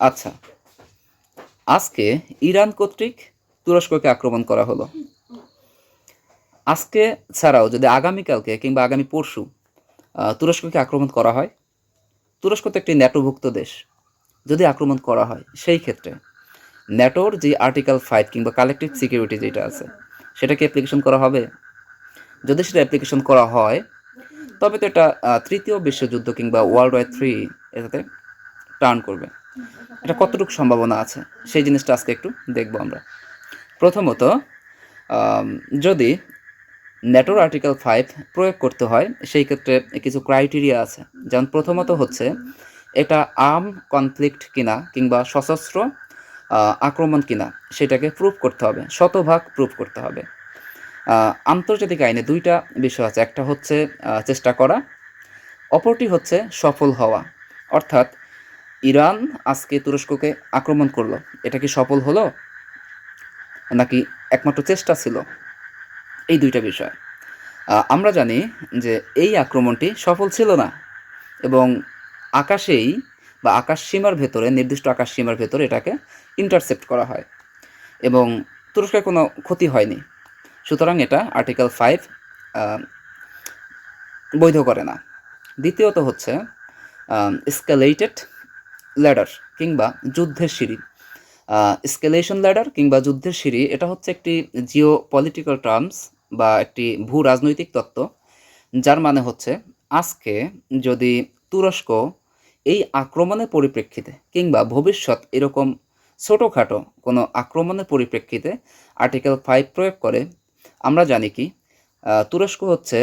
আচ্ছা, আজকে ইরান কর্তৃক তুরস্ককে আক্রমণ করা হলো। আজকে ছাড়াও যদি আগামীকালকে কিংবা আগামী পরশু তুরস্ককে আক্রমণ করা হয়, তুরস্ক তো একটি ন্যাটোভুক্ত দেশ। যদি আক্রমণ করা হয় সেই ক্ষেত্রে ন্যাটোর যে আর্টিকেল 5 কিংবা কালেকটিভ সিকিউরিটি যেটা আছে সেটাকে অ্যাপ্লিকেশন করা হবে। যদি সেটা অ্যাপ্লিকেশন করা হয় তবে তো এটা তৃতীয় বিশ্বযুদ্ধ কিংবা ওয়ার্ল্ড ওয়ার 3 এটাতে টার্ন করবে। এটা কতটুকু সম্ভাবনা আছে সেই জিনিসটা আজকে একটু দেখব আমরা। প্রথমত, আম, যদি ন্যাটোর আর্টিকেল 5 প্রয়োগ করতে হয় সেই ক্ষেত্রে কিছু ক্রাইটেরিয়া আছে। যেমন প্রথমত হচ্ছে এটা আর্ম কনফ্লিক্ট কিনা কিংবা সশস্ত্র আক্রমণ কিনা সেটাকে প্রুভ করতে হবে, শতভাগ প্রুভ করতে হবে। আন্তর্জাতিক আইনে দুইটা বিষয় আছে, একটা হচ্ছে চেষ্টা করা, অপরটি হচ্ছে সফল হওয়া। অর্থাৎ ইরান আজকে তুরস্ককে আক্রমণ করলো, এটা কি সফল হলো নাকি একমাত্র চেষ্টা ছিল? এই দুইটা বিষয়। আমরা জানি যে এই আক্রমণটি সফল ছিল না এবং আকাশেই বা আকাশ সীমার ভেতরে, নির্দিষ্ট আকাশ সীমার ভেতরে এটাকে ইন্টারসেপ্ট করা হয় এবং তুরস্কের কোনো ক্ষতি হয়নি। সুতরাং এটা আর্টিকেল 5 বৈধ করে না। দ্বিতীয়ত হচ্ছে স্কেলেটেড ল্যাডার কিংবা যুদ্ধের সিঁড়ি। স্কেলেশন ল্যাডার কিংবা যুদ্ধের সিঁড়ি এটা হচ্ছে একটি জিও পলিটিক্যাল টার্মস বা একটি ভূ রাজনৈতিক তত্ত্ব, যার মানে হচ্ছে আজকে যদি তুরস্ক এই আক্রমণের পরিপ্রেক্ষিতে কিংবা ভবিষ্যৎ এরকম ছোটোখাটো কোনো আক্রমণের পরিপ্রেক্ষিতে আর্টিকেল 5 প্রয়োগ করে, আমরা জানি কি তুরস্ক হচ্ছে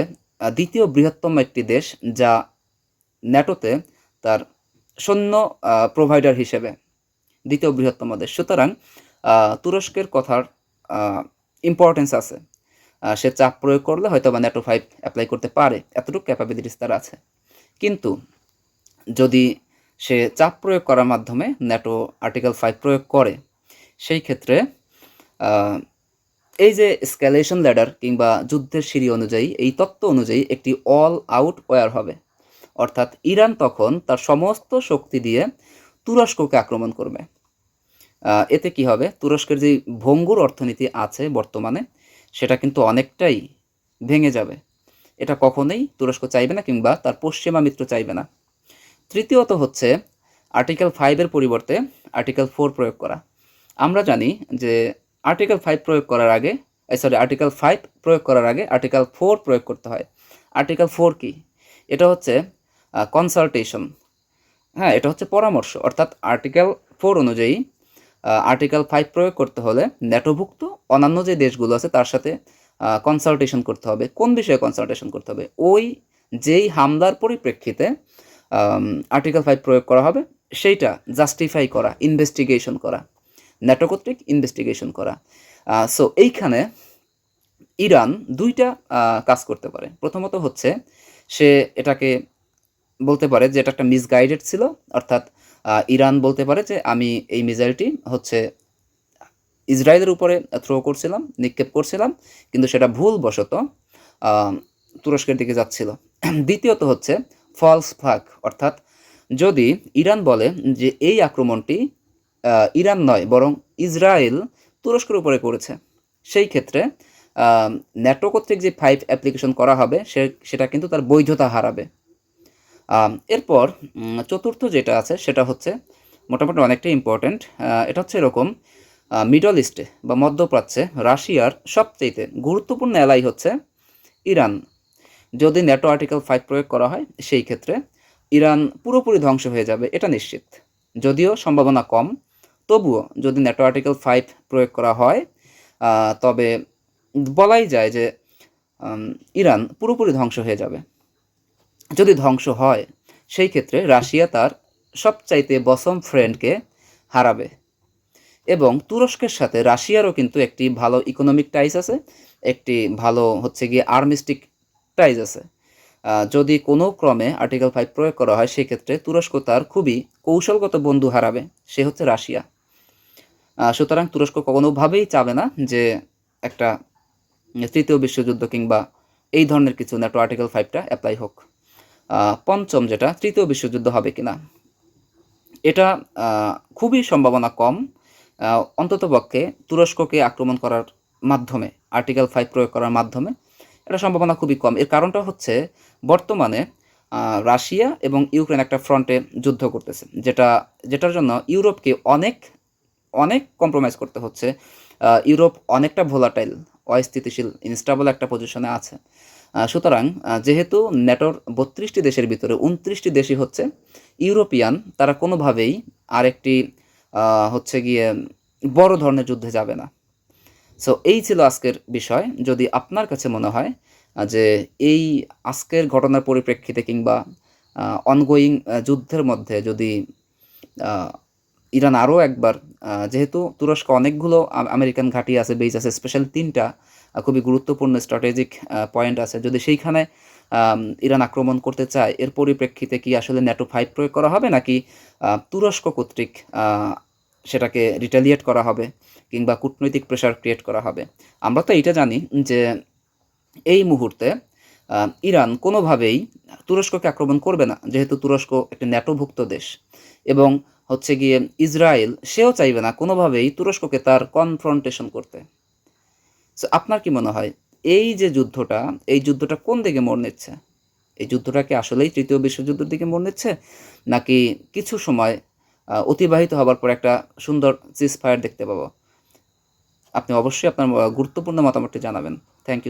দ্বিতীয় বৃহত্তম একটি দেশ যা ন্যাটোতে তার সৈন্য প্রোভাইডার হিসেবে দ্বিতীয় বৃহত্তম দেশ। সুতরাং তুরস্কের কথার ইম্পর্টেন্স আছে। সে চাপ প্রয়োগ করলে হয়তো বা ন্যাটো 5 অ্যাপ্লাই করতে পারে, এতটুকু ক্যাপাবিলিটিস তার আছে। কিন্তু যদি সে চাপ প্রয়োগ করার মাধ্যমে ন্যাটো আর্টিকেল 5 প্রয়োগ করে সেই ক্ষেত্রে এই যে স্ক্যালেশন ল্যাডার কিংবা যুদ্ধের সিঁড়ি অনুযায়ী, এই তত্ত্ব অনুযায়ী একটি অল আউট ওয়ার হবে। অর্থাৎ ইরান তখন তার সমস্ত শক্তি দিয়ে তুরস্ককে আক্রমণ করবে। এতে কি হবে, তুরস্কের যে ভঙ্গুর অর্থনীতি আছে বর্তমানে সেটা কিন্তু অনেকটাই ভেঙে যাবে। এটা কখনোই তুরস্ক চাইবে না কিংবা তার পশ্চিমা মিত্র চাইবে না। তৃতীয়ত হচ্ছে আর্টিকেল 5-এর পরিবর্তে আর্টিকেল 4 প্রয়োগ করা। আমরা জানি যে আর্টিকেল 5 প্রয়োগ করার আগে, আর্টিকেল 5 প্রয়োগ করার আগে আর্টিকেল 4 প্রয়োগ করতে হয়। আর্টিকেল 4 কি? এটা হচ্ছে কনসালটেশন। হ্যাঁ, এটা হচ্ছে পরামর্শ। অর্থাৎ আর্টিকেল 4 অনুযায়ী আর্টিকেল 5 প্রয়োগ করতে হলে ন্যাটোভুক্ত অন্যান্য যে দেশগুলো আছে তার সাথে কনসালটেশন করতে হবে। কোন বিষয়ে কনসালটেশন করতে হবে? ওই যেই হামলার পরিপ্রেক্ষিতে আর্টিকেল 5 প্রয়োগ করা হবে সেইটা জাস্টিফাই করা, ইনভেস্টিগেশন করা, ন্যাটো কর্তৃক ইনভেস্টিগেশন করা। সো এইখানে ইরান দুইটা কাজ করতে পারে। প্রথমত হচ্ছে সে এটাকে বলতে পারে যে এটা একটা মিসগাইডেড ছিল। অর্থাৎ ইরান বলতে পারে যে আমি এই মিসাইলটি হচ্ছে ইসরায়েলের উপরে থ্রো করছিলাম, নিক্ষেপ করছিলাম, কিন্তু সেটা ভুলবশত তুরস্কের দিকে যাচ্ছিল। দ্বিতীয়ত হচ্ছে ফলস ফ্ল্যাগ। অর্থাৎ যদি ইরান বলে যে এই আক্রমণটি ইরান নয় বরং ইসরায়েল তুরস্কের উপরে করেছে, সেই ক্ষেত্রে ন্যাটো কর্তৃক যে 5 অ্যাপ্লিকেশন করা হবে সেটা কিন্তু তার বৈধতা হারাবে। এরপর চতুর্থ যেটা আছে সেটা হচ্ছে মোটামুটি অনেকটাই ইম্পর্ট্যান্ট। এটা হচ্ছে এরকম, মিডল ইস্টে বা মধ্যপ্রাচ্যে রাশিয়ার সবচেয়ে গুরুত্বপূর্ণ অ্যালাই হচ্ছে ইরান। যদি ন্যাটো আর্টিকেল 5 প্রয়োগ করা হয় সেই ক্ষেত্রে ইরান পুরোপুরি ধ্বংস হয়ে যাবে, এটা নিশ্চিত। যদিও সম্ভাবনা কম, তবুও যদি ন্যাটো আর্টিকেল 5 প্রয়োগ করা হয় তবে বলাই যায় যে ইরান পুরোপুরি ধ্বংস হয়ে যাবে। যদি ধ্বংস হয় সেই ক্ষেত্রে রাশিয়া তার সবচাইতে বসম ফ্রেন্ডকে হারাবে এবং তুরস্কের সাথে রাশিয়ারও কিন্তু একটি ভালো ইকোনমিক টাইস আছে, একটি ভালো হচ্ছে গিয়ে আর্মিস্টিক টাইস আছে। যদি কোনো ক্রমে আর্টিকেল 5 প্রয়োগ করা হয় সেক্ষেত্রে তুরস্ক তার খুবই কৌশলগত বন্ধু হারাবে, সে হচ্ছে রাশিয়া। সুতরাং তুরস্ক কোনোভাবেই চাবে না যে একটা তৃতীয় বিশ্বযুদ্ধ কিংবা এই ধরনের কিছু ন্যাটো আর্টিকেল 5টা অ্যাপ্লাই হোক। পঞ্চম যেটা, তৃতীয় বিশ্বযুদ্ধ হবে কিনা। এটা খুবই সম্ভাবনা কম, অন্ততপক্ষে তুরস্ককে আক্রমণ করার মাধ্যমে, আর্টিকেল 5 প্রয়োগ করার মাধ্যমে এটা সম্ভাবনা খুবই কম। এর কারণটা হচ্ছে বর্তমানে রাশিয়া এবং ইউক্রেন একটা ফ্রন্টে যুদ্ধ করতেছে, যেটার জন্য ইউরোপকে অনেক অনেক কম্প্রোমাইজ করতে হচ্ছে। ইউরোপ অনেকটা ভোলাটাইল, অস্থিতিশীল, ইনস্টেবল একটা পজিশনে আছে। সুতরাং যেহেতু ন্যাটোর 32টি দেশের ভিতরে 29টি দেশই হচ্ছে ইউরোপিয়ান, তারা কোনোভাবেই আরেকটি হচ্ছে গিয়ে বড় ধরনের যুদ্ধে যাবে না। সো এই ছিল আজকের বিষয়। যদি আপনার কাছে মনে হয় যে এই আজকের ঘটনার পরিপ্রেক্ষিতে কিংবা অনগোয়িং যুদ্ধের মধ্যে যদি ইরান আরও একবার, যেহেতু তুরস্ক অনেকগুলো আমেরিকান ঘাঁটি আছে, বেস আছে, স্পেশাল 3টা খুবই গুরুত্বপূর্ণ স্ট্র্যাটেজিক পয়েন্ট আছে, যদি সেইখানে ইরান আক্রমণ করতে চায়, এর পরিপ্রেক্ষিতে কি আসলে ন্যাটো 5 প্রয়োগ করা হবে, নাকি তুরস্ক কর্তৃক সেটাকে রিটালিয়েট করা হবে কিংবা কূটনৈতিক প্রেশার ক্রিয়েট করা হবে? আমরা তো এইটা জানি যে এই মুহূর্তে ইরান কোনোভাবেই তুরস্ককে আক্রমণ করবে না, যেহেতু তুরস্ক একটি ন্যাটোভুক্ত দেশ, এবং হচ্ছে গিয়ে ইসরায়েল সেও চাইবে না কোনোভাবেই তুরস্ককে তার কনফ্রন্টেশন করতে। সো আপনার কি মনে হয় এই যুদ্ধটা কোন দিকে মোড় নিচ্ছে? এই যুদ্ধটা কি আসলেই তৃতীয় বিশ্বযুদ্ধের দিকে মোড় নিচ্ছে, নাকি কিছু সময় অতিবাহিত হবার পর একটা সুন্দর সিজ ফায়ার দেখতে পাবো? আপনি অবশ্যই আপনার গুরুত্বপূর্ণ মতামতটি জানাবেন। Thank you.